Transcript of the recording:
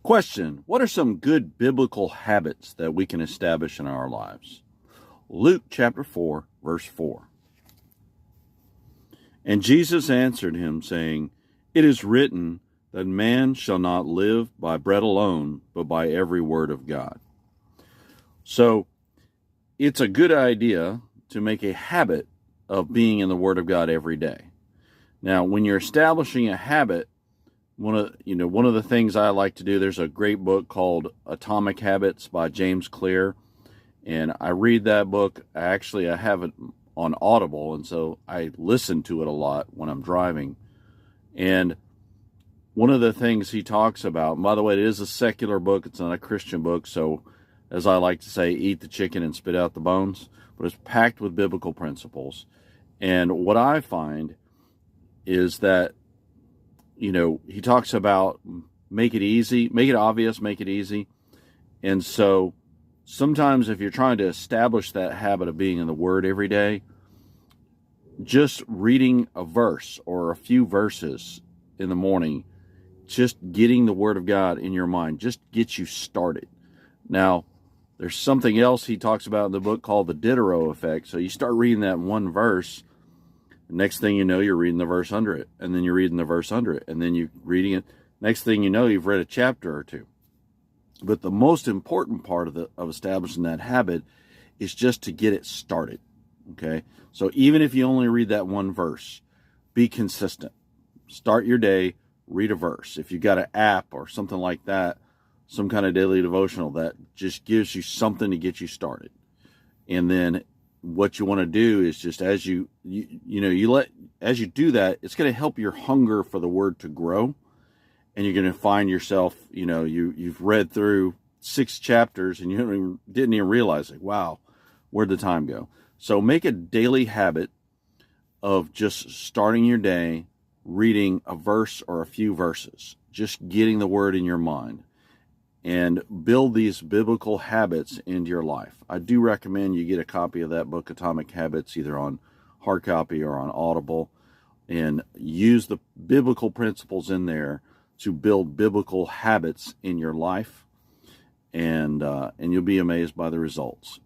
Question: what are some good biblical habits that we can establish in our lives? Luke chapter 4, verse 4. And Jesus answered him, saying, It is written that man shall not live by bread alone, but by every word of God. So it's a good idea to make a habit of being in the Word of God every day. Now, when you're establishing a habit, one of the things I like to do, there's a great book called Atomic Habits by James Clear, and I read that book. I have it on Audible, and so I listen to it a lot when I'm driving. And one of the things he talks about, and by the way, it is a secular book, it's not a Christian book, so as I like to say, eat the chicken and spit out the bones, but it's packed with biblical principles. And what I find is that, he talks about make it easy, make it obvious, make it easy. And so sometimes if you're trying to establish that habit of being in the Word every day, just reading a verse or a few verses in the morning, just getting the Word of God in your mind, just gets you started. Now, there's something else he talks about in the book called the Diderot effect. So you start reading that one verse, next thing you know, you're reading the verse under it, and then you're reading the verse under it, and then you're reading it. Next thing you know, you've read a chapter or two. But the most important part of establishing that habit is just to get it started. Okay? So even if you only read that one verse, be consistent. Start your day, read a verse. If you've got an app or something like that, some kind of daily devotional that just gives you something to get you started. And then what you want to do is just as you do that, it's going to help your hunger for the Word to grow. And you're going to find yourself, you've read through 6 chapters and you didn't even realize it. Wow, where'd the time go? So make a daily habit of just starting your day, reading a verse or a few verses, just getting the Word in your mind, and build these biblical habits into your life. I do recommend you get a copy of that book, Atomic Habits, either on hard copy or on Audible, and use the biblical principles in there to build biblical habits in your life, and you'll be amazed by the results.